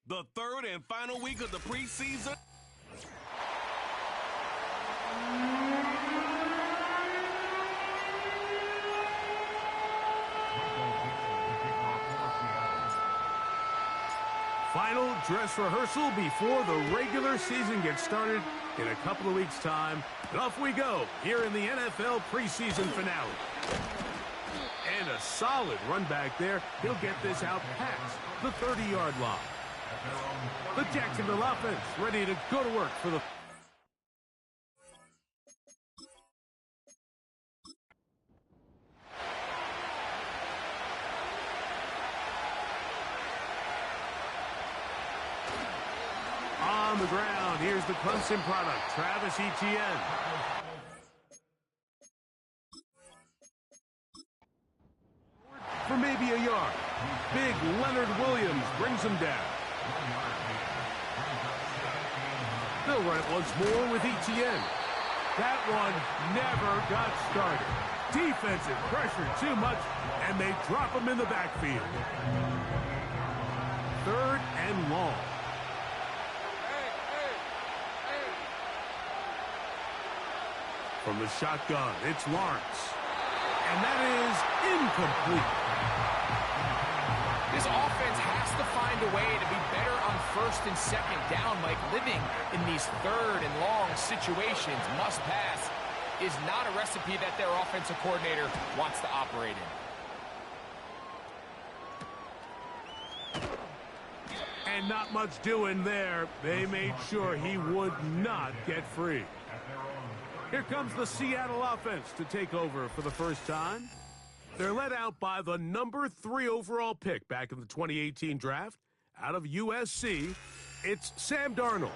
The third and final week of the preseason. Final dress rehearsal before the regular season gets started in a couple of weeks' time. And off we go here in the NFL preseason finale. And a solid run back there. He'll get this out past the 30-yard line. The Jacksonville offense ready to go to work for the... On the ground, here's the Clemson product, Travis Etienne. For maybe a yard. Big Leonard Williams brings him down. They'll run it once more with Etienne. That one never got started. Defensive pressure too much, and they drop him in the backfield. 3rd and long. From the shotgun, it's Lawrence. And that is incomplete. This offense has to find a way to be better on 1st and 2nd down. Like, living in these 3rd and long situations, must pass, is not a recipe that their offensive coordinator wants to operate in. And not much doing there. They made sure he would not get free. Here comes the Seattle offense to take over for the first time. They're led out by the number 3 overall pick back in the 2018 draft. Out of USC, it's Sam Darnold.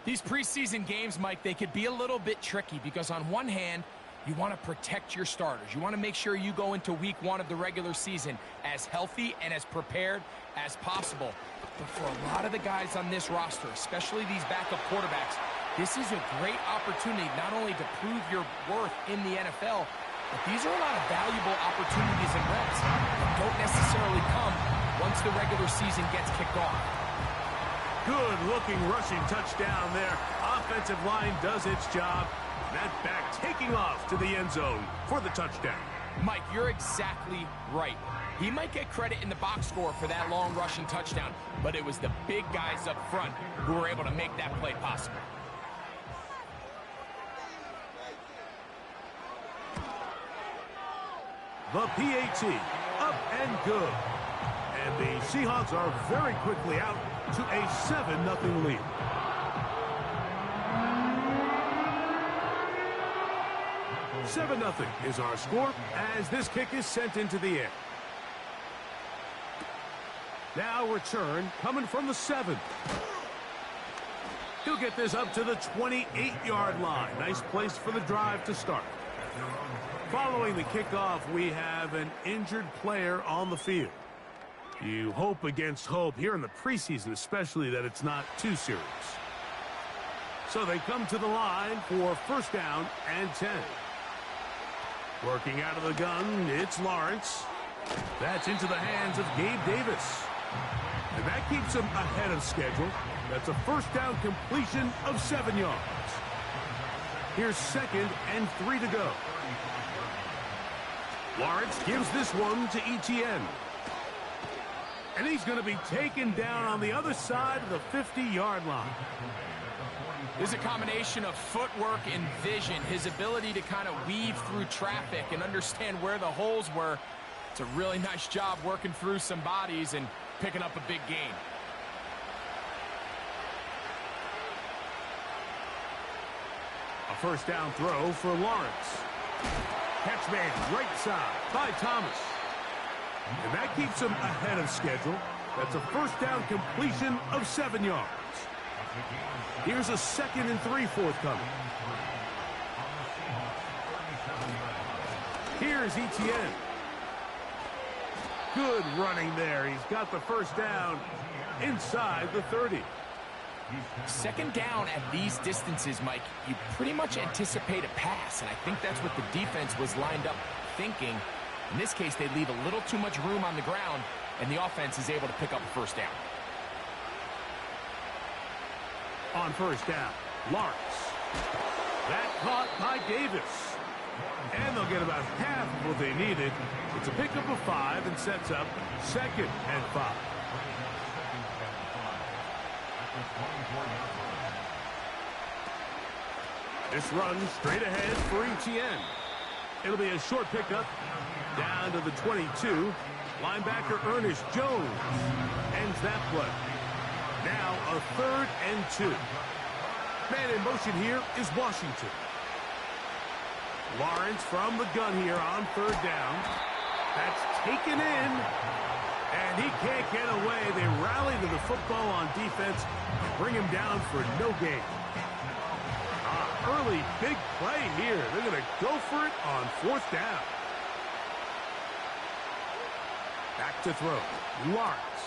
These preseason games, Mike, they could be a little bit tricky because on one hand, you want to protect your starters. You want to make sure you go into week 1 of the regular season as healthy and as prepared as possible. But for a lot of the guys on this roster, especially these backup quarterbacks, this is a great opportunity not only to prove your worth in the NFL, but these are a lot of valuable opportunities and reps that don't necessarily come once the regular season gets kicked off. Good-looking rushing touchdown there. Offensive line does its job. That back taking off to the end zone for the touchdown. Mike, you're exactly right. He might get credit in the box score for that long rushing touchdown, but it was the big guys up front who were able to make that play possible. The PAT, up and good. And the Seahawks are very quickly out to a 7-0 lead. $7-0 is our score as this kick is sent into the air. Now return coming from the 7. He'll get this up to the 28-yard line. Nice place for the drive to start. Following the kickoff, we have an injured player on the field. You hope against hope here in the preseason, especially that it's not too serious. So they come to the line for 1st down and 10. Working out of the gun, it's Lawrence. That's into the hands of Gabe Davis. And that keeps him ahead of schedule. That's a 1st down completion of 7 yards. Here's 2nd and 3 to go. Lawrence gives this one to Etienne. And he's going to be taken down on the other side of the 50-yard line. There's a combination of footwork and vision, his ability to kind of weave through traffic and understand where the holes were. It's a really nice job working through some bodies and picking up a big gain. A 1st down throw for Lawrence. Catch made right side by Thomas. And that keeps him ahead of schedule. That's a 1st down completion of 7 yards. Here's a 2nd and 3 forthcoming. Here's Etienne. Good running there. He's got the 1st down inside the 30. 2nd down at these distances, Mike, you pretty much anticipate a pass, and I think that's what the defense was lined up thinking. In this case, they leave a little too much room on the ground, and the offense is able to pick up a 1st down. On first down, Lawrence. That caught by Davis. And they'll get about half of what they needed. It's a pickup of 5 and sets up 2nd and 5. This run straight ahead for Etienne. It'll be a short pickup down to the 22. Linebacker Ernest Jones ends that play. Now a 3rd and 2. Man in motion here is Washington. Lawrence from the gun here on 3rd down. That's taken in. And he can't get away. They rally to the football on defense. Bring him down for no gain. Early big play here. They're going to go for it on 4th down. Back to throw. Lawrence.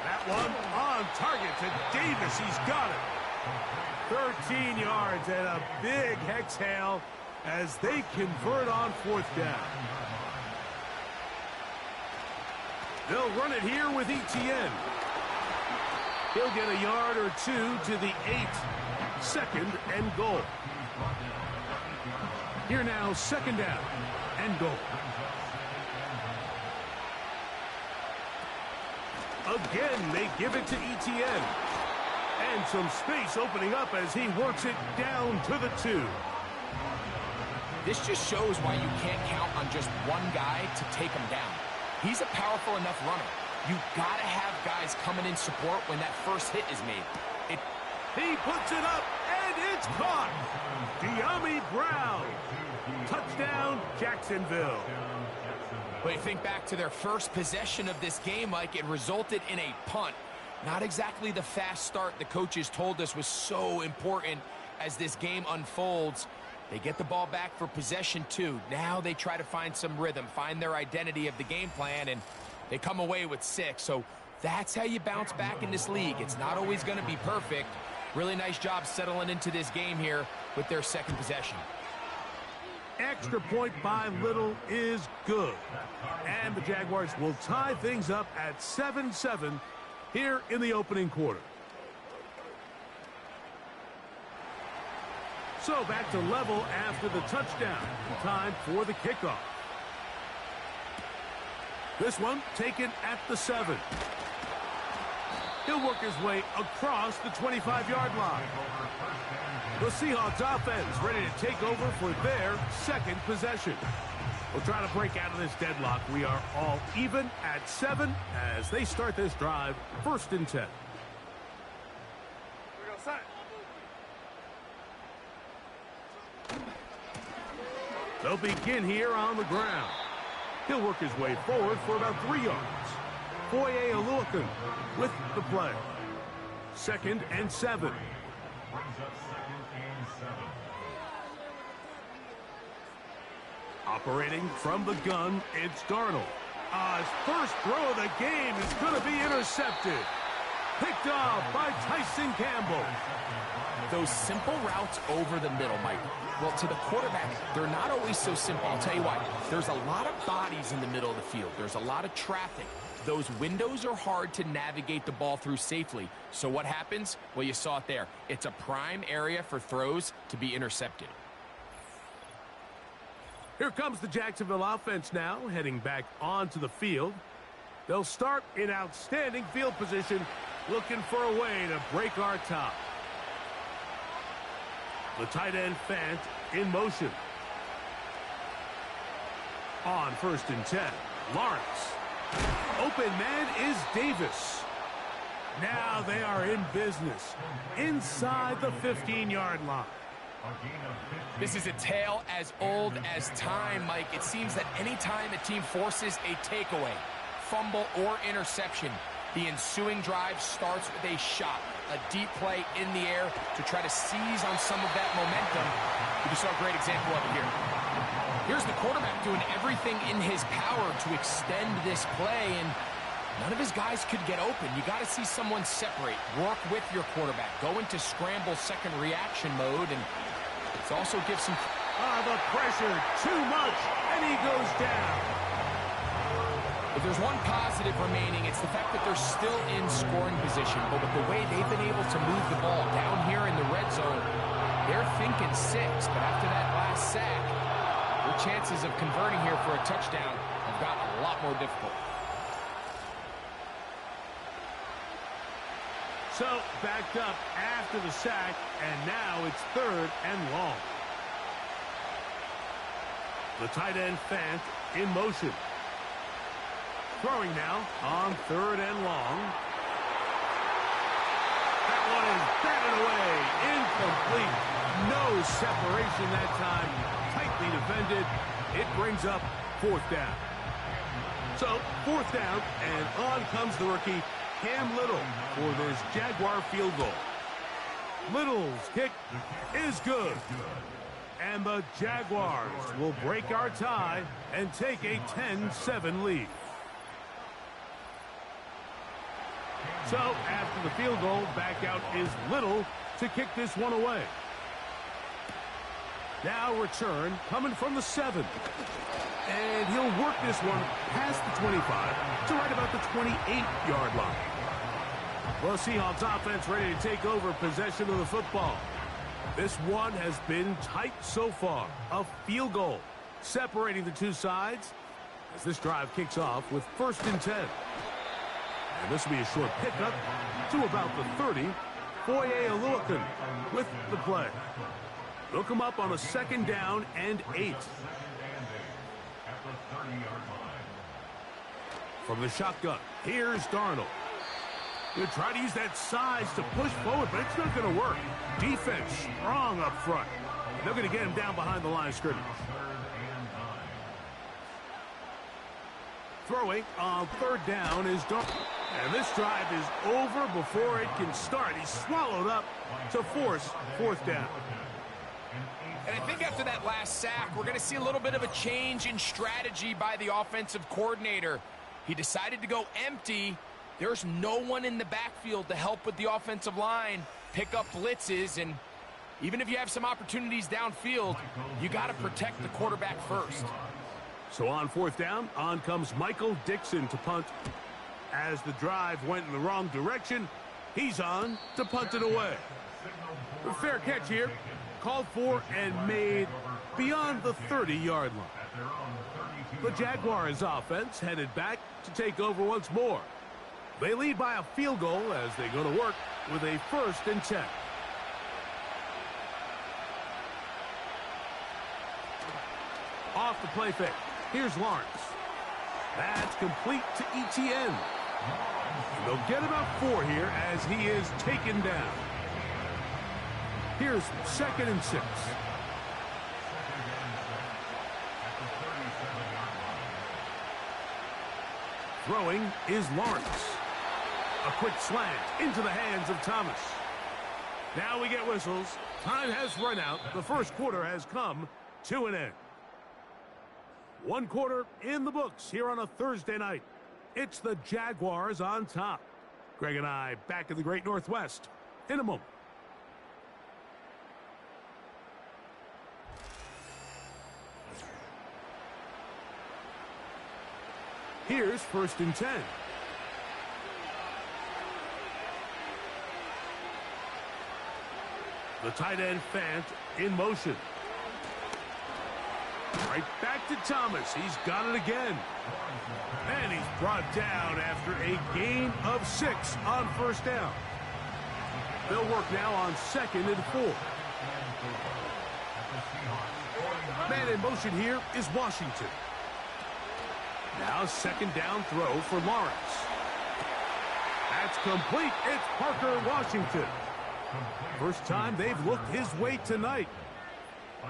That one on target to Davis. He's got it. 13 yards and a big exhale as they convert on 4th down. They'll run it here with Etienne. He'll get a yard or 2 to the 8. 2nd and goal. Here now, 2nd down and goal. Again, they give it to Etienne. And some space opening up as he works it down to the 2. This just shows why you can't count on just one guy to take him down. He's a powerful enough runner. You got to have guys coming in support when that first hit is made. He puts it up, and it's caught. De'Ami Brown. Touchdown, Jacksonville. But you think back to their first possession of this game, Mike, it resulted in a punt. Not exactly the fast start the coaches told us was so important as this game unfolds. They get the ball back for possession 2. Now they try to find some rhythm, find their identity of the game plan, and they come away with 6. So that's how you bounce back in this league. It's not always going to be perfect. Really nice job settling into this game here with their 2nd possession. Extra point by Little is good. And the Jaguars will tie things up at 7-7 here in the opening quarter. So back to level after the touchdown. Time for the kickoff. This one taken at the 7. He'll work his way across the 25-yard line. The Seahawks offense ready to take over for their 2nd possession. We'll try to break out of this deadlock. We are all even at 7 as they start this drive, 1st and 10. They'll begin here on the ground. He'll work his way forward for about 3 yards. Foye Oluokun with the play. 2nd and 7. Operating from the gun, it's Darnold. His first throw of the game is going to be intercepted. Picked off by Tyson Campbell. Those simple routes over the middle, Mike. Well, to the quarterback, they're not always so simple. I'll tell you why. There's a lot of bodies in the middle of the field. There's a lot of traffic. Those windows are hard to navigate the ball through safely. So what happens? Well, you saw it there. It's a prime area for throws to be intercepted. Here comes the Jacksonville offense now, heading back onto the field. They'll start in outstanding field position, looking for a way to break our top. The tight end Fant in motion. On 1st and 10, Lawrence. Open man is Davis. Now they are in business inside the 15-yard line. This is a tale as old as time, Mike. It seems that any time a team forces a takeaway, fumble, or interception, the ensuing drive starts with a shot, a deep play in the air to try to seize on some of that momentum. We just saw a great example of it here. Here's the quarterback doing everything in his power to extend this play, and none of his guys could get open. You got to see someone separate, work with your quarterback, go into scramble second reaction mode, and it also gives some... The pressure, too much, and he goes down. If there's one positive remaining, it's the fact that they're still in scoring position. But with the way they've been able to move the ball down here in the red zone, they're thinking 6. But after that last sack, their chances of converting here for a touchdown have gotten a lot more difficult. So, backed up after the sack, and now it's 3rd and long. The tight end Fant in motion. Throwing now on 3rd and long. That one is batted away. Incomplete. No separation that time. Tightly defended. It brings up 4th down. So, 4th down, and on comes the rookie, Cam Little, for this Jaguar field goal. Little's kick is good. And the Jaguars will break our tie and take a 10-7 lead. So, after the field goal, back out is Little to kick this one away. Now return coming from the 7. And he'll work this one past the 25 to right about the 28-yard line. Well, Seahawks offense ready to take over possession of the football. This one has been tight so far. A field goal separating the two sides as this drive kicks off with 1st and 10. And this will be a short pickup to about the 30. Foye Aluakin with the play. They'll come up on a 2nd down and 8. From the shotgun, here's Darnold. He'll try to use that size to push forward, but it's not going to work. Defense strong up front. They're going to get him down behind the line of scrimmage. Throwing on 3rd down is Darnold. And this drive is over before it can start. He's swallowed up to force 4th down. And I think after that last sack, we're going to see a little bit of a change in strategy by the offensive coordinator. He decided to go empty. There's no one in the backfield to help with the offensive line, pick up blitzes, and even if you have some opportunities downfield, you got to protect the quarterback first. So on 4th down, on comes Michael Dixon to punt. As the drive went in the wrong direction, he's on to punt it away. A fair catch here, called for and made beyond the 30-yard line. The Jaguars offense headed back to take over once more. They lead by a field goal as they go to work with a 1st and 10. Off the play fake. Here's Lawrence. That's complete to ETN. And they'll get about 4 here as he is taken down. Here's 2nd and 6. Throwing is Lawrence. A quick slant into the hands of Thomas. Now we get whistles. Time has run out. The 1st quarter has come to an end. 1 quarter in the books here on a Thursday night. It's the Jaguars on top. Greg and I back in the Great Northwest in a moment. Here's 1st and 10. The tight end Fant in motion. Right back to Thomas. He's got it again. And he's brought down after a gain of 6 on 1st down. They'll work now on 2nd and 4. Man in motion here is Washington. Now 2nd down throw for Lawrence. That's complete. It's Parker Washington. First time they've looked his way tonight.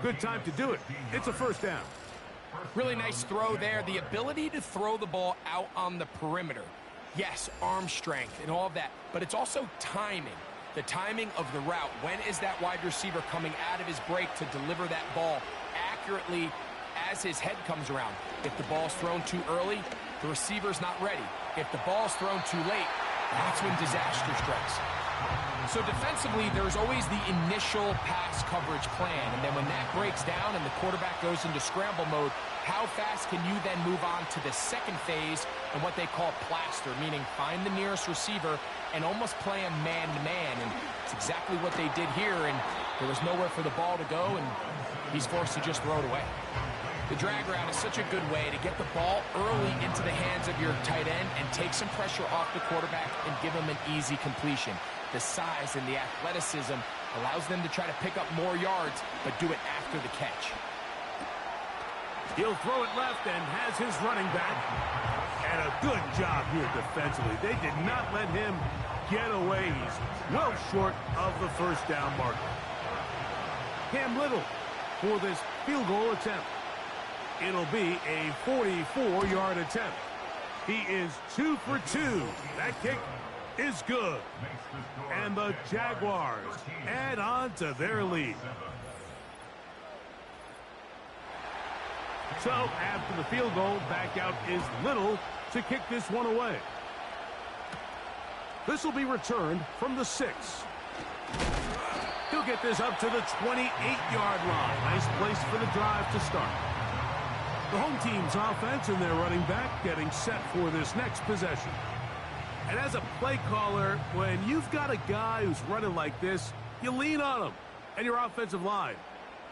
Good time to do it. It's a 1st down. Really nice throw there. The ability to throw the ball out on the perimeter. Yes, arm strength and all of that, but it's also timing. The timing of the route. When is that wide receiver coming out of his break to deliver that ball accurately as his head comes around? If the ball's thrown too early, the receiver's not ready. If the ball's thrown too late, that's when disaster strikes. So defensively, there's always the initial pass coverage plan, and then when that breaks down and the quarterback goes into scramble mode, how fast can you then move on to the second phase and what they call plaster, meaning find the nearest receiver and almost play him man-to-man, and it's exactly what they did here, and there was nowhere for the ball to go, and he's forced to just throw it away. The drag route is such a good way to get the ball early into the hands of your tight end and take some pressure off the quarterback and give him an easy completion. The size and the athleticism allows them to try to pick up more yards, but do it after the catch. He'll throw it left and has his running back. And a good job here defensively. They did not let him get away. He's well short of the first down marker. Cam Little for this field goal attempt. It'll be a 44-yard attempt. He is 2 for 2. That kick is good. And the Jaguars add on to their lead. So after the field goal, back out is Little to kick this one away. This will be returned from the 6. He'll get this up to the 28-yard line. Nice place for the drive to start. The home team's offense and their running back getting set for this next possession. And as a play caller, when you've got a guy who's running like this, you lean on him and your offensive line.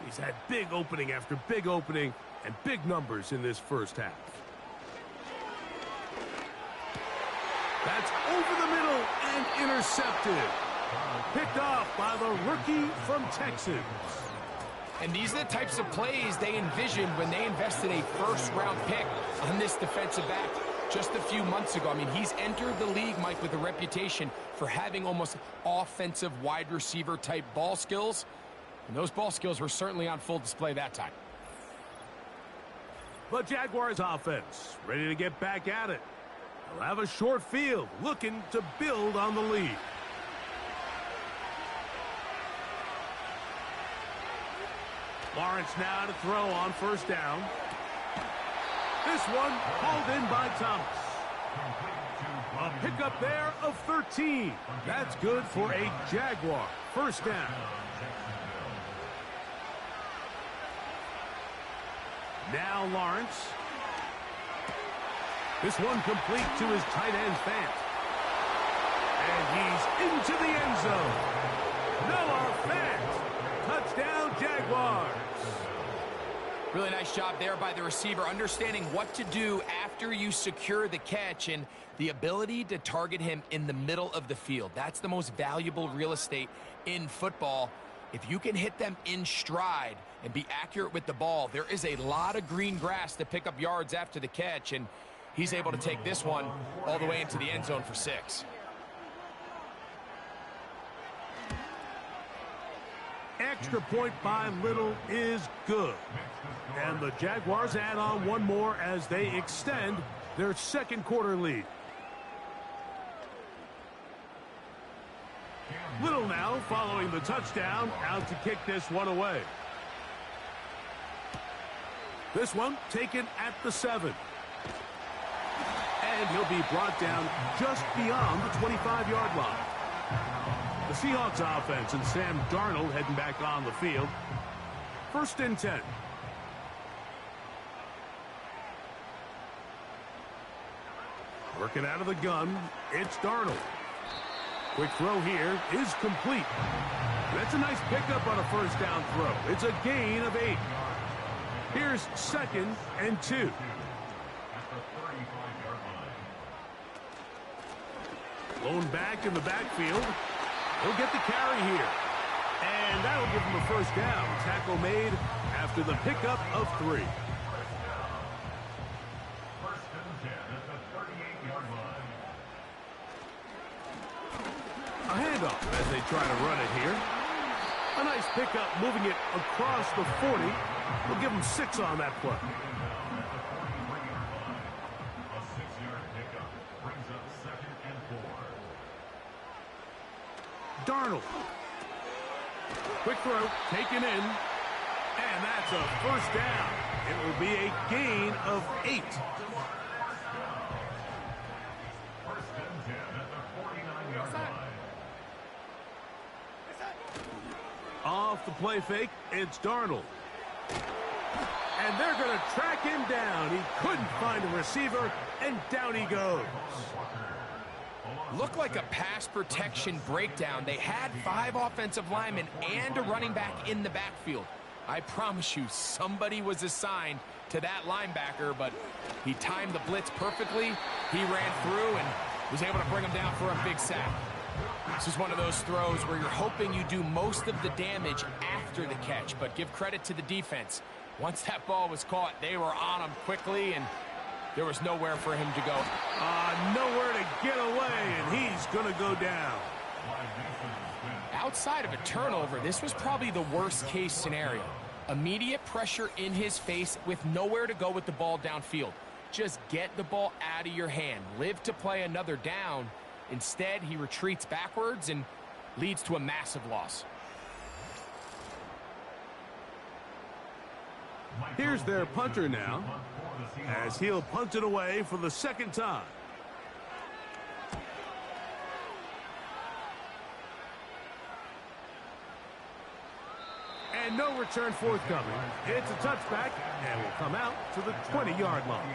He's had big opening after big opening and big numbers in this first half. That's over the middle and intercepted. Picked off by the rookie from Texas. And these are the types of plays they envisioned when they invested a first-round pick on this defensive back just a few months ago. I mean, he's entered the league, Mike, with a reputation for having almost offensive wide receiver type ball skills. And those ball skills were certainly on full display that time. The Jaguars offense ready to get back at it. They'll have a short field looking to build on the lead. Lawrence now to throw on first down. This one hauled in by Thomas. A pickup there of 13. That's good for a Jaguar. First down. Now Lawrence. This one complete to his tight end Fant. And he's into the end zone. Noah Fant. Touchdown Jaguars. Really nice job there by the receiver, understanding what to do after you secure the catch and the ability to target him in the middle of the field. That's the most valuable real estate in football. If you can hit them in stride and be accurate with the ball, there is a lot of green grass to pick up yards after the catch, and he's able to take this one all the way into the end zone for 6. Extra point by Little is good. And the Jaguars add on one more as they extend their second quarter lead. Little now following the touchdown, out to kick this one away. This one taken at the 7. And he'll be brought down just beyond the 25-yard line. The Seahawks offense and Sam Darnold heading back on the field. First and 10. Working out of the gun, it's Darnold. Quick throw here is complete. That's a nice pickup on a first down throw. It's a gain of 8. Here's second and 2. Blown back in the backfield. He'll get the carry here. And that'll give him a first down. Tackle made after the pickup of 3. A handoff as they try to run it here. A nice pickup moving it across the 40. We'll give him 6 on that play. Darnold. Quick throw, taken in. And that's a first down. It will be a gain of 8. Off the play fake, it's Darnold. And they're going to track him down. He couldn't find a receiver, and down he goes. Looked like a pass protection breakdown. They had 5 offensive linemen and a running back in the backfield. I promise you, somebody was assigned to that linebacker, but he timed the blitz perfectly. He ran through and was able to bring him down for a big sack. This is one of those throws where you're hoping you do most of the damage after the catch, but give credit to the defense. Once that ball was caught, they were on him quickly, and there was nowhere for him to go. Nowhere to get away, and he's going to go down. Outside of a turnover, this was probably the worst-case scenario. Immediate pressure in his face with nowhere to go with the ball downfield. Just get the ball out of your hand. Live to play another down. Instead, he retreats backwards and leads to a massive loss. Here's their punter now, as he'll punt it away for the second time. And no return forthcoming. It's a touchback, and will come out to the 20-yard line.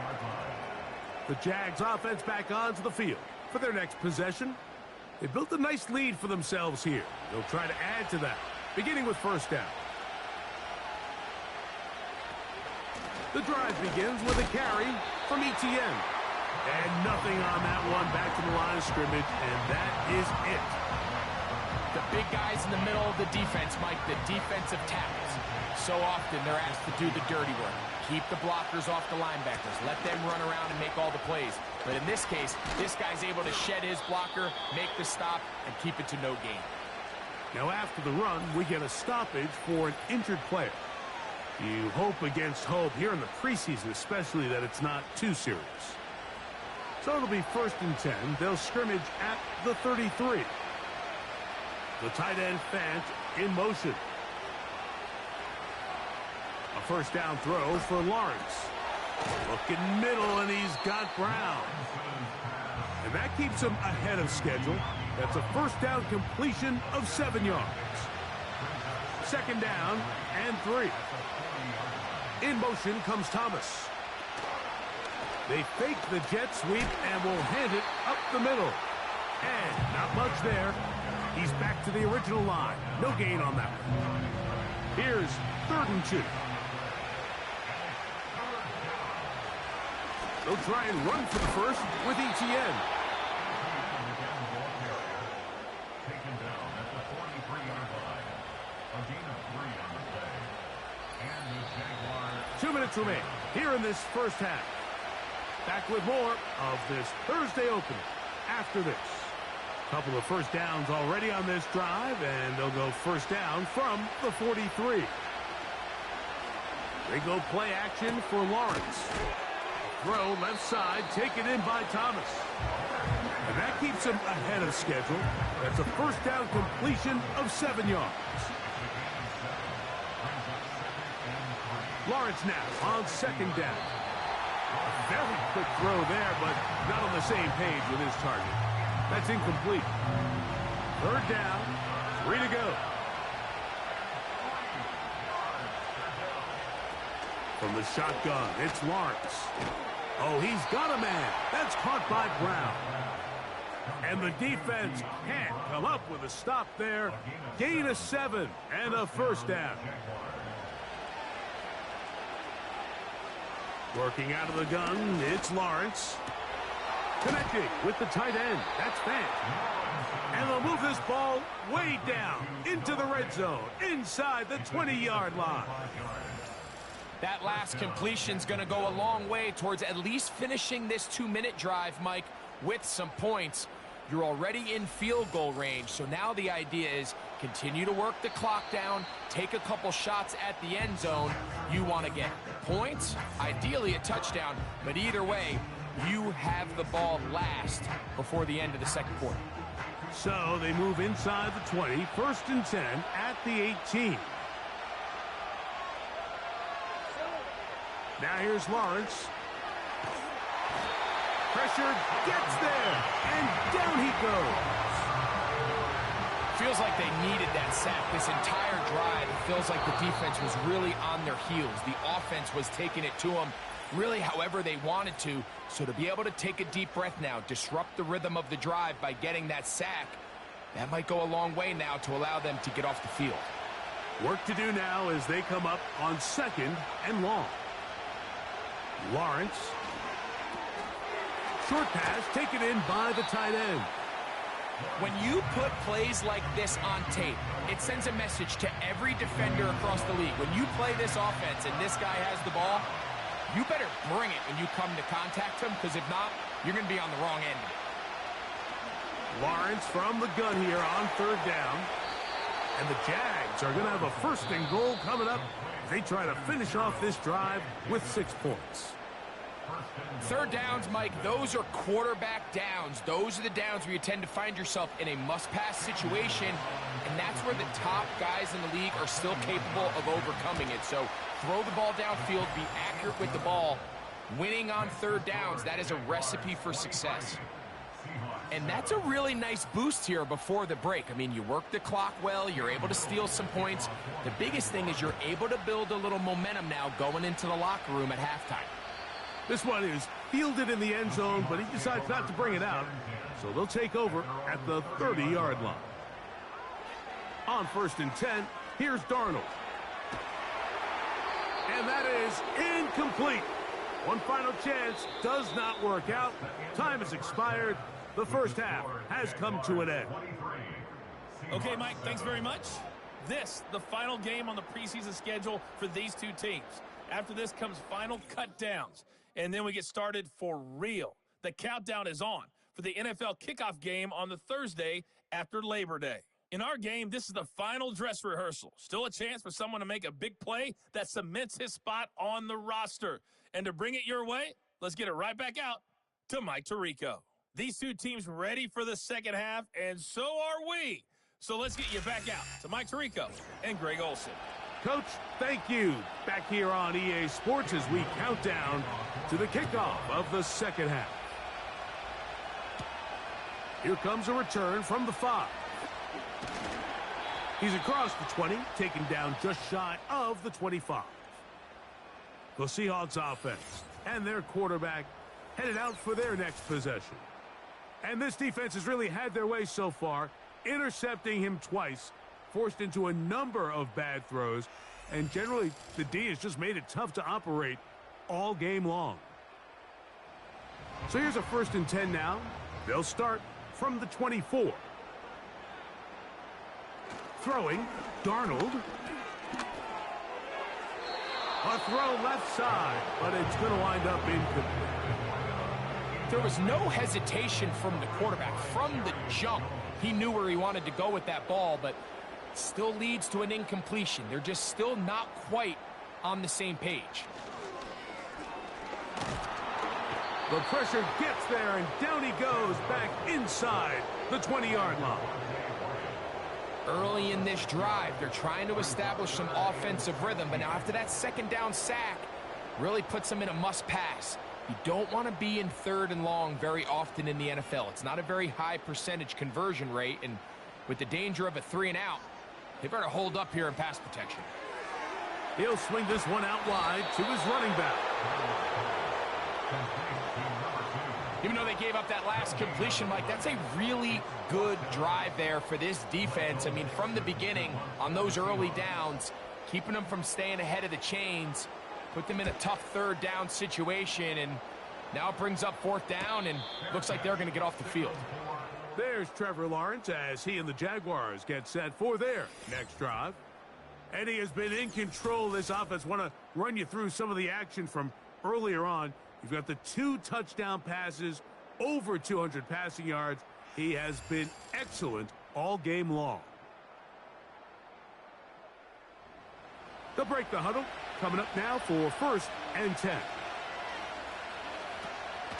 The Jags offense back onto the field for their next possession. They built a nice lead for themselves here. They'll try to add to that, beginning with first down. The drive begins with a carry from Etienne. And nothing on that one, back to the line of scrimmage, and that is it. The big guys in the middle of the defense, Mike, the defensive tackles. So often they're asked to do the dirty work. Keep the blockers off the linebackers. Let them run around and make all the plays. But in this case, this guy's able to shed his blocker, make the stop, and keep it to no gain. Now after the run, we get a stoppage for an injured player. You hope against hope here in the preseason, especially that it's not too serious. So it'll be 1st and 10. They'll scrimmage at the 33. The tight end Fant in motion. A first down throw for Lawrence. Looking middle, and he's got Brown. And that keeps him ahead of schedule. That's a first down completion of 7 yards. 2nd down and 3. In motion comes Thomas. They fake the jet sweep and will hand it up the middle. And not much there. He's back to the original line. No gain on that one. Here's 3rd and 2. They'll try and run for the first with Etienne. Taken down at the 43-yard line. A gain of 3 on the play. And the Jaguars. 2 minutes remain here in this first half. Back with more of this Thursday opener after this. Couple of first downs already on this drive, and they'll go first down from the 43. They go play action for Lawrence. Throw left side, taken in by Thomas. And that keeps him ahead of schedule. That's a first down completion of 7 yards. Lawrence now on 2nd down. A very quick throw there, but not on the same page with his target. That's incomplete. 3rd down, 3 to go. From the shotgun, it's Lawrence. Oh, he's got a man. That's caught by Brown. And the defense can't come up with a stop there. Gain of 7 and a first down. Working out of the gun, it's Lawrence. Connecting with the tight end. That's Fant. And they'll move this ball way down into the red zone, inside the 20-yard line. That last completion's going to go a long way towards at least finishing this 2-minute drive, Mike, with some points. You're already in field goal range, so now the idea is continue to work the clock down, take a couple shots at the end zone. You want to get points, ideally a touchdown, but either way, you have the ball last before the end of the 2nd quarter. So they move inside the 20, 1st and 10 at the 18. Now here's Lawrence. Pressure gets there, and down he goes. feels like they needed that sack. This entire drive, it feels like the defense was really on their heels. The offense was taking it to them really however they wanted to. So to be able to take a deep breath now, disrupt the rhythm of the drive by getting that sack, that might go a long way now to allow them to get off the field. Work to do now as they come up on 2nd and long. Lawrence. Short pass taken in by the tight end. When you put plays like this on tape, it sends a message to every defender across the league. When you play this offense and this guy has the ball, you better bring it when you come to contact him, because if not, you're going to be on the wrong end of it. Lawrence from the gun here on 3rd down. And the Jags are going to have a 1st and goal coming up. They try to finish off this drive with 6 points. 3rd downs, Mike, those are quarterback downs. Those are the downs where you tend to find yourself in a must-pass situation, and that's where the top guys in the league are still capable of overcoming it. So throw the ball downfield, be accurate with the ball. Winning on 3rd downs, that is a recipe for success. And that's a really nice boost here before the break. I mean, you work the clock well, you're able to steal some points. The biggest thing is you're able to build a little momentum now going into the locker room at halftime. This one is fielded in the end zone, but he decides not to bring it out. So they'll take over at the 30-yard line. On 1st and 10, here's Darnold. And that is incomplete. One final chance does not work out. Time has expired. The first half has come to an end. Okay, Mike, thanks very much. This, the final game on the preseason schedule for these two teams. After this comes final cut downs, and then we get started for real. The countdown is on for the NFL kickoff game on the Thursday after Labor Day. In our game, this is the final dress rehearsal. Still a chance for someone to make a big play that cements his spot on the roster. And to bring it your way, let's get it right back out to Mike Tirico. These two teams ready for the second half, and so are we. So let's get you back out to Mike Tirico and Greg Olsen. Coach, thank you. Back here on EA Sports as we count down to the kickoff of the second half. Here comes a return from the 5. He's across the 20, taken down just shy of the 25. The Seahawks offense and their quarterback headed out for their next possession. And this defense has really had their way so far, intercepting him twice, forced into a number of bad throws, and generally the D has just made it tough to operate all game long. So here's a 1st and 10 now. They'll start from the 24. Throwing, Darnold. A throw left side, but it's going to wind up incomplete. There was no hesitation from the quarterback. From the jump, he knew where he wanted to go with that ball, but still leads to an incompletion. They're just still not quite on the same page. The pressure gets there, and down he goes back inside the 20-yard line. Early in this drive, they're trying to establish some offensive rhythm, but now after that 2nd down sack, really puts them in a must-pass. You don't want to be in 3rd and long very often in the NFL. It's not a very high percentage conversion rate, and with the danger of a 3 and out, they better hold up here in pass protection. He'll swing this one out wide to his running back. Even though they gave up that last completion, Mike, that's a really good drive there for this defense. I mean, from the beginning, on those early downs, keeping them from staying ahead of the chains, put them in a tough 3rd down situation, and now it brings up 4th down, and looks like they're going to get off the field. There's Trevor Lawrence as he and the Jaguars get set for their next drive. And he has been in control of this offense. Want to run you through some of the action from earlier on. You've got the 2 touchdown passes, over 200 passing yards. He has been excellent all game long. They'll break the huddle. Coming up now for 1st and 10.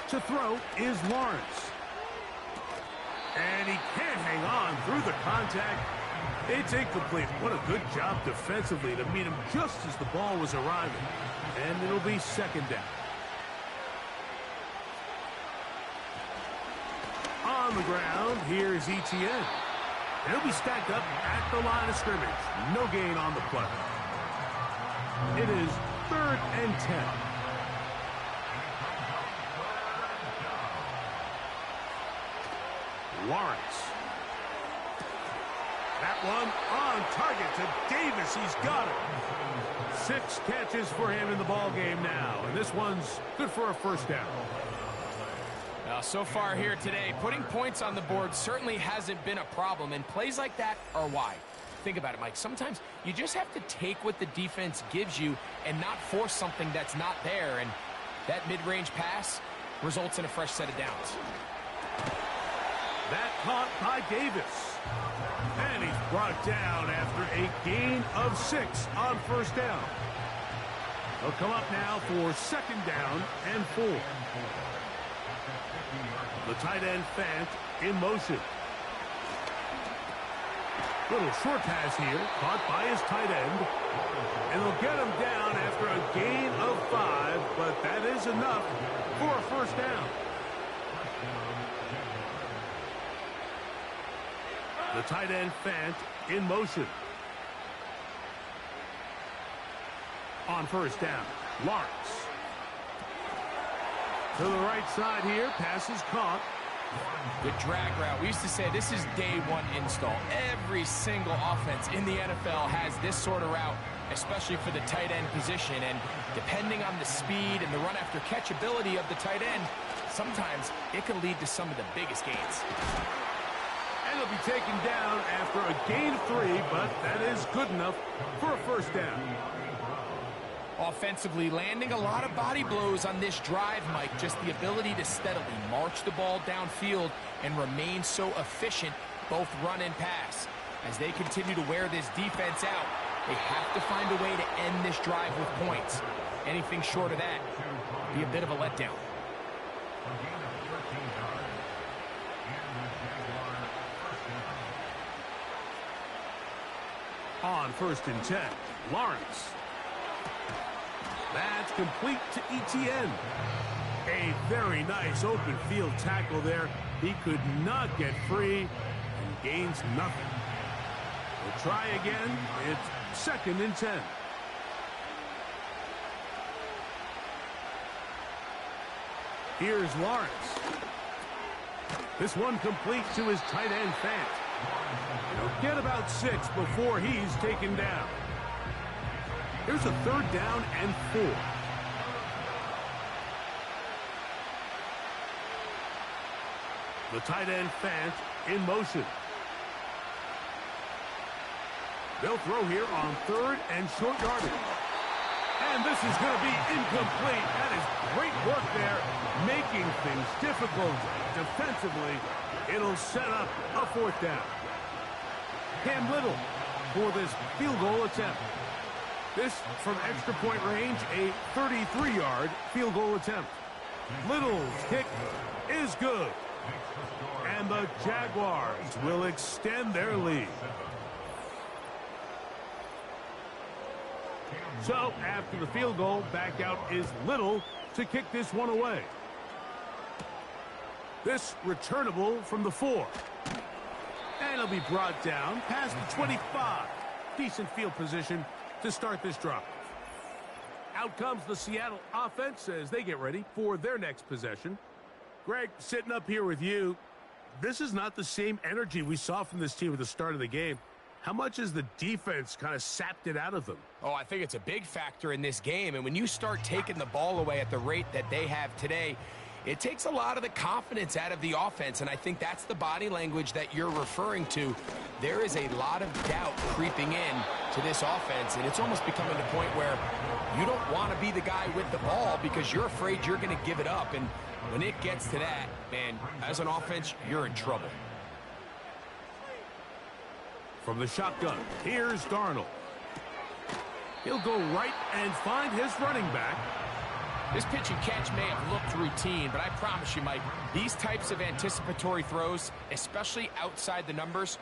To throw is Lawrence. And he can't hang on through the contact. It's incomplete. What a good job defensively to meet him just as the ball was arriving. And it'll be 2nd down. On the ground, here's Etienne. He'll be stacked up at the line of scrimmage. No gain on the play. It is 3rd and 10. Lawrence. That one on target to Davis. He's got it. 6 catches for him in the ball game now, and this one's good for a first down. So far here today, putting points on the board certainly hasn't been a problem, and plays like that are why. Think about it, Mike. Sometimes you just have to take what the defense gives you and not force something that's not there, and that mid-range pass results in a fresh set of downs. That caught by Davis. And he's brought down after a gain of 6 on first down. They'll come up now for 2nd down and 4. The tight end Fant in motion. Little short pass here, caught by his tight end. And they'll get him down after a gain of 5, but that is enough for a first down. The tight end Fant in motion. On first down, Lawrence. To the right side here, pass is caught. The drag route. We used to say this is day one install. Every single offense in the NFL has this sort of route, especially for the tight end position. And depending on the speed and the run after catch ability of the tight end, sometimes it can lead to some of the biggest gains. And he'll be taken down after a gain of 3, but that is good enough for a first down. Offensively, landing a lot of body blows on this drive, Mike. Just the ability to steadily march the ball downfield and remain so efficient, both run and pass. As they continue to wear this defense out, they have to find a way to end this drive with points. Anything short of that would be a bit of a letdown. On 1st and 10, Lawrence. That's complete to Etienne. A very nice open field tackle there. He could not get free and gains nothing. We'll try again. It's 2nd and 10. Here's Lawrence. This one complete to his tight end Fant. He'll get about 6 before he's taken down. Here's a 3rd down and 4. The tight end Fant in motion. They'll throw here on 3rd and short yardage. And this is going to be incomplete. That is great work there, making things difficult defensively. It'll set up a 4th down. Cam Little for this field goal attempt. This from extra point range, a 33-yard field goal attempt. Little's kick is good. And the Jaguars will extend their lead. So, after the field goal, back out is Little to kick this one away. This returnable from the 4. And it'll be brought down past the 25. Decent field position to start this drive. Out comes the Seattle offense as they get ready for their next possession. Greg, sitting up here with you, this is not the same energy we saw from this team at the start of the game. How much has the defense kind of sapped it out of them? Oh, I think it's a big factor in this game. And when you start taking the ball away at the rate that they have today, it takes a lot of the confidence out of the offense, and I think that's the body language that you're referring to. There is a lot of doubt creeping in to this offense, and it's almost becoming the point where you don't want to be the guy with the ball because you're afraid you're going to give it up. And when it gets to that, man, as an offense, you're in trouble. From the shotgun, here's Darnold. He'll go right and find his running back. This pitch and catch may have looked routine, but I promise you, Mike, these types of anticipatory throws, especially outside the numbers,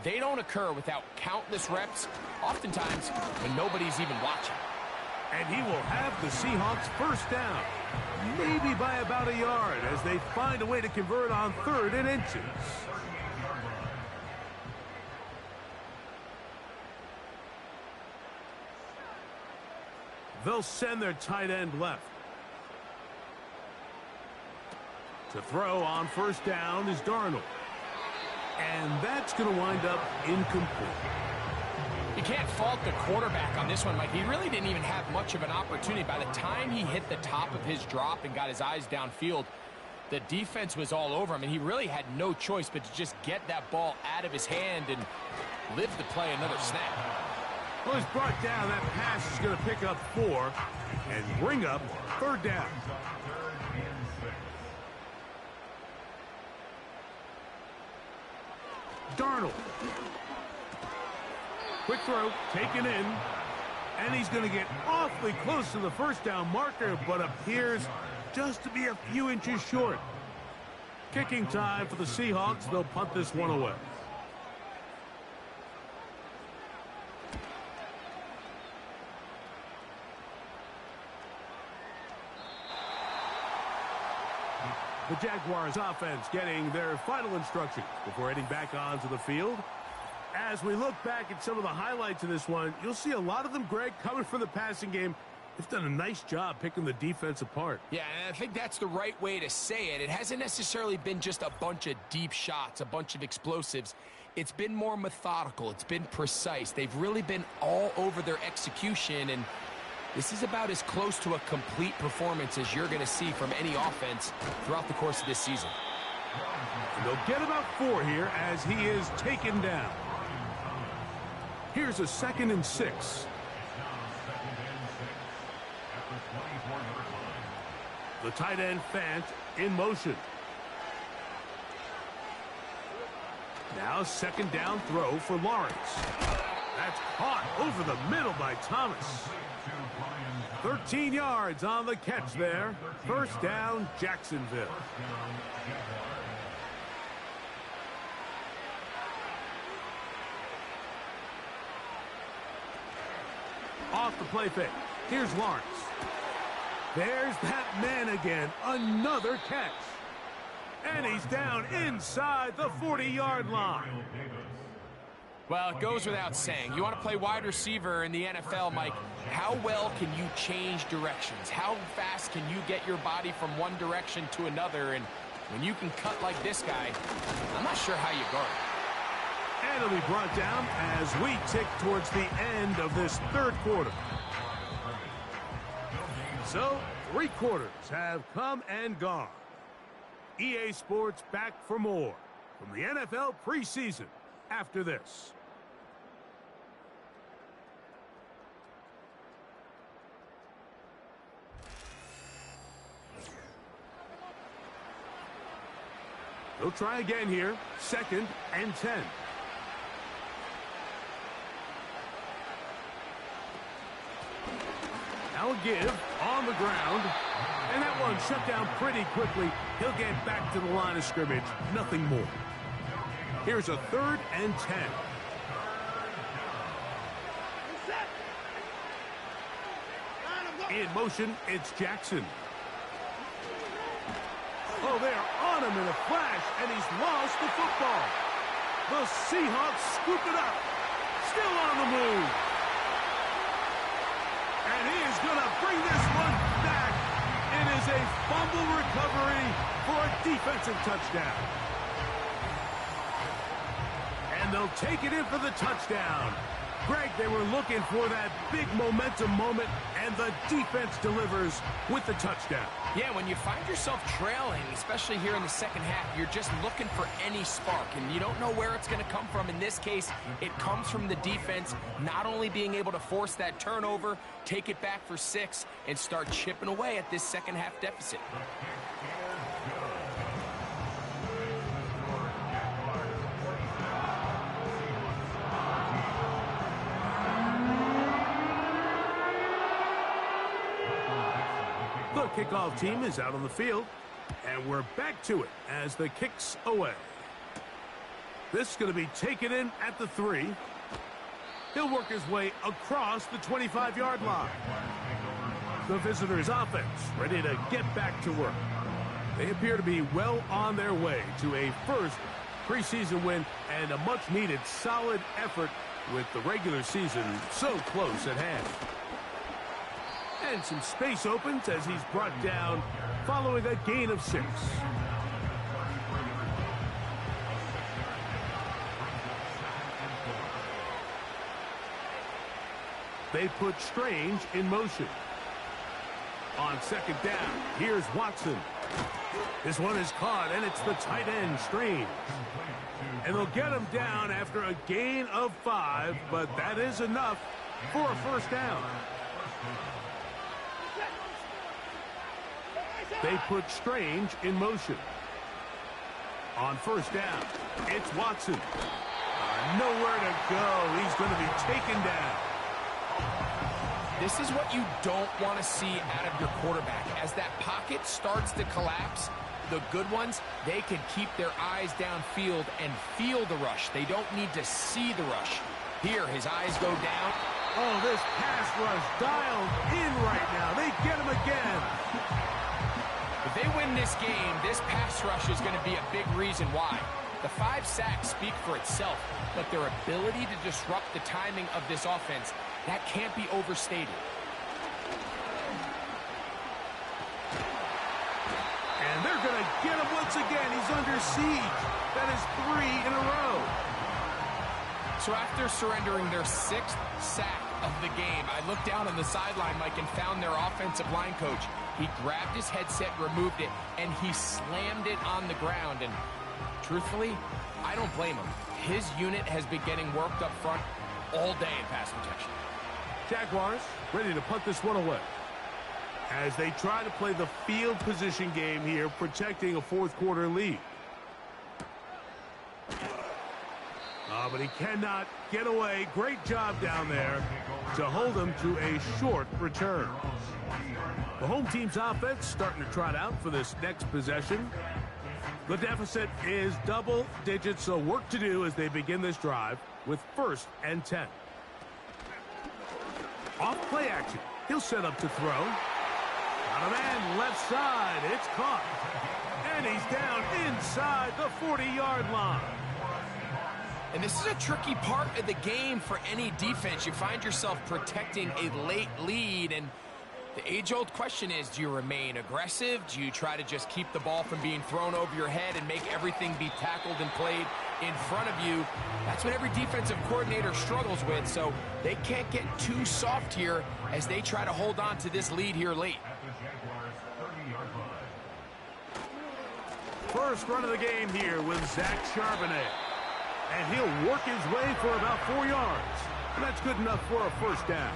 they don't occur without countless reps, oftentimes when nobody's even watching. And he will have the Seahawks first down, maybe by about a yard, as they find a way to convert on 3rd and inches. They'll send their tight end left. To throw on first down is Darnold. And that's going to wind up incomplete. You can't fault the quarterback on this one, Mike. He really didn't even have much of an opportunity. By the time he hit the top of his drop and got his eyes downfield, the defense was all over him, and he really had no choice but to just get that ball out of his hand and live to play another snap. Well, he's brought down. That pass is going to pick up 4 and bring up third down. Darnold. Quick throw, taken in, and he's going to get awfully close to the first down marker, but appears just to be a few inches short. Kicking time for the Seahawks. They'll punt this one away. The Jaguars offense getting their final instructions before heading back onto the field. As we look back at some of the highlights of this one, you'll see a lot of them, Greg, coming from the passing game. They've done a nice job picking the defense apart. Yeah, and I think that's the right way to say it. It hasn't necessarily been just a bunch of deep shots, a bunch of explosives. It's been more methodical. It's been precise. They've really been all over their execution, and this is about as close to a complete performance as you're going to see from any offense throughout the course of this season. And they'll get about 4 here as he is taken down. Here's a 2nd and 6. The tight end Fant in motion. Now 2nd down throw for Lawrence. That's caught over the middle by Thomas. 13 yards on the catch there. First down, Jacksonville. Off the play fake. Here's Lawrence. There's that man again. Another catch. And he's down inside the 40-yard line. Well, it goes without saying. You want to play wide receiver in the NFL, Mike. How well can you change directions? How fast can you get your body from one direction to another? And when you can cut like this guy, I'm not sure how you guard it. And it'll be brought down as we tick towards the end of this third quarter. So, 3 quarters have come and gone. EA Sports back for more from the NFL preseason after this. They'll try again here. 2nd and 10. Now a give on the ground. And that one shut down pretty quickly. He'll get back to the line of scrimmage. Nothing more. Here's a 3rd and 10. In motion, it's Jackson. Oh, they are on him in a flash, and he's lost the football. The Seahawks scoop it up. Still on the move. And he is going to bring this one back. It is a fumble recovery for a defensive touchdown. And they'll take it in for the touchdown. Greg, they were looking for that big momentum moment, and the defense delivers with the touchdown. Yeah, when you find yourself trailing, especially here in the second half, you're just looking for any spark, and you don't know where it's going to come from. In this case, it comes from the defense not only being able to force that turnover, take it back for 6, and start chipping away at this second half deficit. The kickoff team is out on the field, and we're back to it as the kick's away. This is going to be taken in at the 3. He'll work his way across the 25-yard line. The visitors' offense ready to get back to work. They appear to be well on their way to a first preseason win and a much-needed solid effort with the regular season so close at hand. And some space opens as he's brought down following a gain of 6. They put Strange in motion. On second down, here's Watson. This one is caught, and it's the tight end, Strange. And they'll get him down after a gain of 5, but that is enough for a first down. They put Strange in motion. On first down, it's Watson. Nowhere to go. He's going to be taken down. This is what you don't want to see out of your quarterback. As that pocket starts to collapse, the good ones, they can keep their eyes downfield and feel the rush. They don't need to see the rush. Here, his eyes go down. Oh, this pass rush dialed in right now. They get him again. If they win this game, this pass rush is going to be a big reason why. The 5 sacks speak for itself, but their ability to disrupt the timing of this offense, that can't be overstated. And they're going to get him once again. He's under siege. That is 3 in a row. So after surrendering their 6th sack of the game, I looked down on the sideline, Mike, and found their offensive line coach. He grabbed his headset, removed it, and he slammed it on the ground. And truthfully, I don't blame him. His unit has been getting worked up front all day in pass protection. Jaguars ready to punt this one away as they try to play the field position game here, protecting a fourth-quarter lead. But he cannot get away. Great job down there to hold him to a short return. The home team's offense starting to trot out for this next possession. The deficit is double digits, so work to do as they begin this drive with 1st and 10. Off play action. He'll set up to throw. Got a man left side. It's caught. And he's down inside the 40-yard line. And this is a tricky part of the game for any defense. You find yourself protecting a late lead, and the age-old question is, do you remain aggressive? Do you try to just keep the ball from being thrown over your head and make everything be tackled and played in front of you? That's what every defensive coordinator struggles with, so they can't get too soft here as they try to hold on to this lead here late. First run of the game here with Zach Charbonnet. And he'll work his way for about 4 yards. And that's good enough for a first down.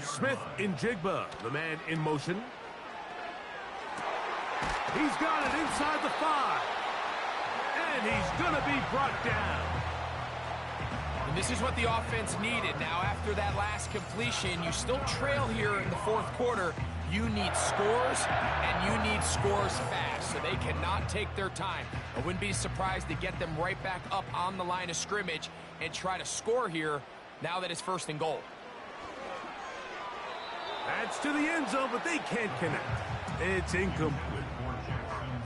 Smith in Jigba, the man in motion. He's got it inside the 5. And he's going to be brought down. And this is what the offense needed. Now, after that last completion, you still trail here in the 4th quarter. You need scores, and you need scores fast, so they cannot take their time. I wouldn't be surprised to get them right back up on the line of scrimmage and try to score here now that it's 1st and goal. That's to the end zone, but they can't connect. It's incomplete.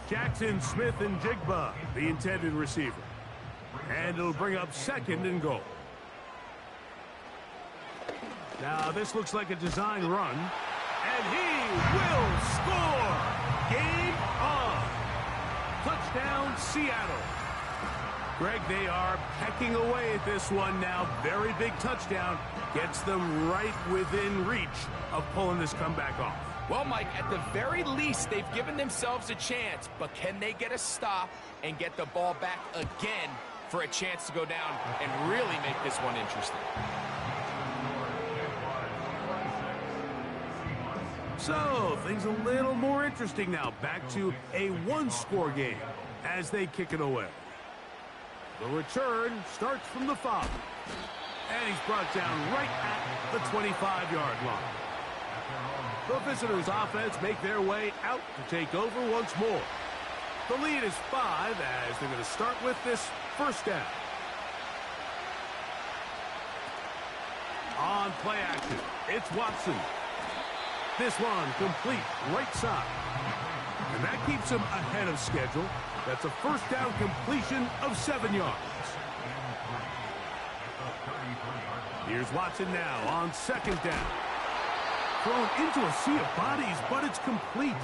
Jackson, Smith, and Jigba, the intended receiver. And it'll bring up 2nd and goal. Now, this looks like a design run. And he will score! Game on! Touchdown, Seattle. Greg, they are pecking away at this one now. Very big touchdown. Gets them right within reach of pulling this comeback off. Well, Mike, at the very least, they've given themselves a chance, but can they get a stop and get the ball back again for a chance to go down and really make this one interesting? So, things a little more interesting now. Back to a 1-score game as they kick it away. The return starts from the 5. And he's brought down right at the 25-yard line. The visitors' offense make their way out to take over once more. The lead is 5 as they're going to start with this first down. On play action, it's Watson. This one complete right side. And that keeps him ahead of schedule. That's a first down completion of 7 yards. Here's Watson now on second down. Thrown into a sea of bodies, but it's complete.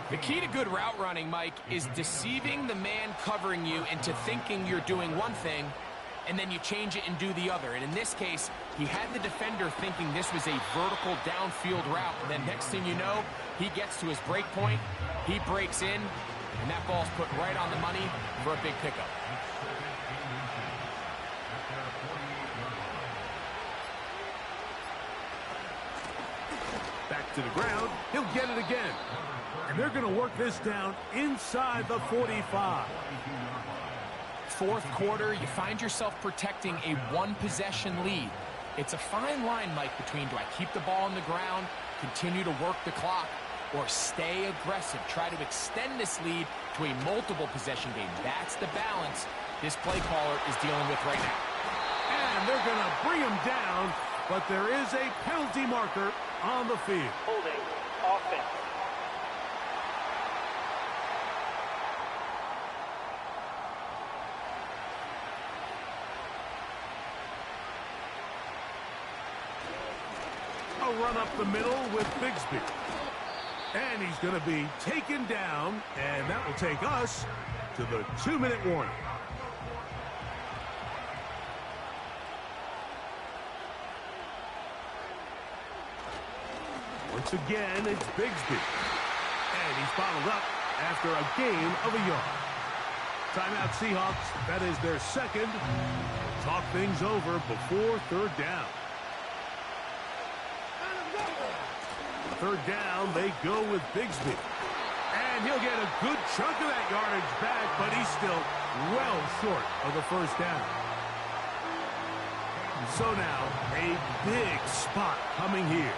The key to good route running, Mike, is deceiving the man covering you into thinking you're doing one thing, and then you change it and do the other. And in this case, he had the defender thinking this was a vertical downfield route. And then next thing you know, he gets to his break point, he breaks in, and that ball's put right on the money for a big pickup. Back to the ground. He'll get it again. And they're going to work this down inside the 45. Fourth quarter, you find yourself protecting a one-possession lead. It's a fine line, Mike, between do I keep the ball on the ground, continue to work the clock, or stay aggressive, try to extend this lead to a multiple-possession game. That's the balance this play caller is dealing with right now. And they're going to bring him down, but there is a penalty marker on the field. Holding offense. A run up the middle with Bigsby. And he's going to be taken down, and that will take us to the 2-minute warning. Once again, it's Bigsby. And he's bottled up after a gain of a yard. Timeout Seahawks. That is their second. Talk things over before third down. Third down, they go with Bigsby. And he'll get a good chunk of that yardage back, but he's still well short of the first down. So now, a big spot coming here.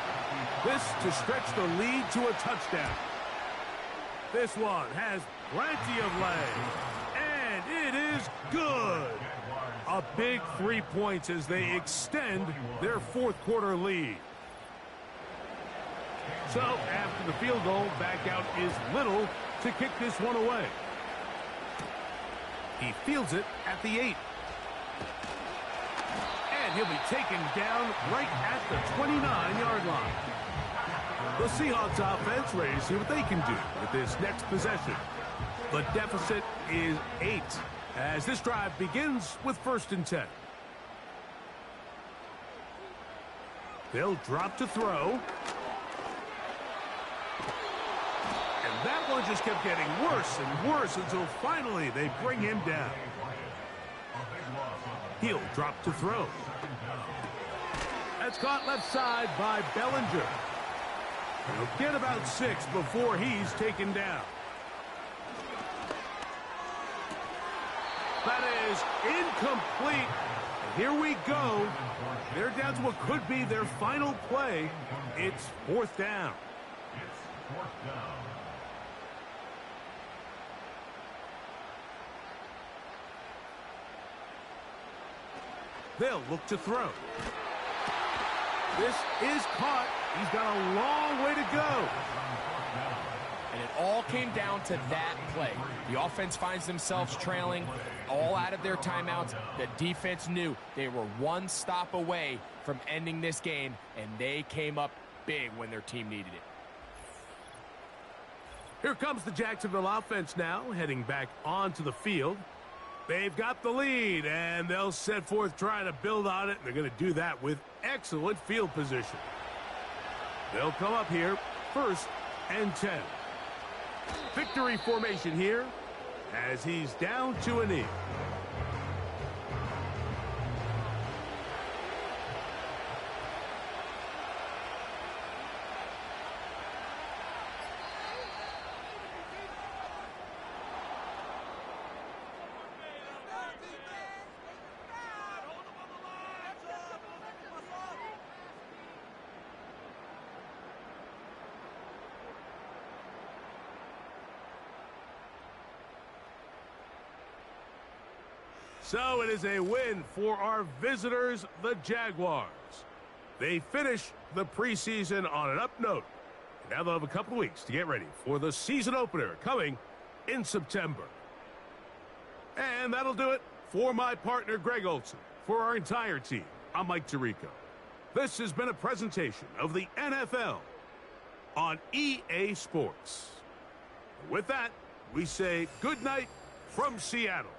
This to stretch the lead to a touchdown. This one has plenty of legs. And it is good. A big 3 points as they extend their fourth quarter lead. So, after the field goal, back out is Little to kick this one away. He fields it at the 8. And he'll be taken down right at the 29-yard line. The Seahawks offense ready to see what they can do with this next possession. The deficit is 8 as this drive begins with 1st and 10. They'll drop to throw. That one just kept getting worse and worse until finally they bring him down. He'll drop to throw. That's caught left side by Bellinger. He'll get about 6 before he's taken down. That is incomplete. And here we go. They're down to what could be their final play. It's 4th down. It's 4th down. They'll look to throw. This is caught. He's got a long way to go. And it all came down to that play. The offense finds themselves trailing all out of their timeouts. The defense knew they were one stop away from ending this game, and they came up big when their team needed it. Here comes the Jacksonville offense now, heading back onto the field. They've got the lead, and they'll set forth trying to build on it. They're going to do that with excellent field position. They'll come up here, 1st and 10. Victory formation here as he's down to a knee. So it is a win for our visitors, the Jaguars. They finish the preseason on an up note. Now they'll have a couple weeks to get ready for the season opener coming in September. And that'll do it for my partner, Greg Olson, for our entire team. I'm Mike Tirico. This has been a presentation of the NFL on EA Sports. With that, we say good night from Seattle.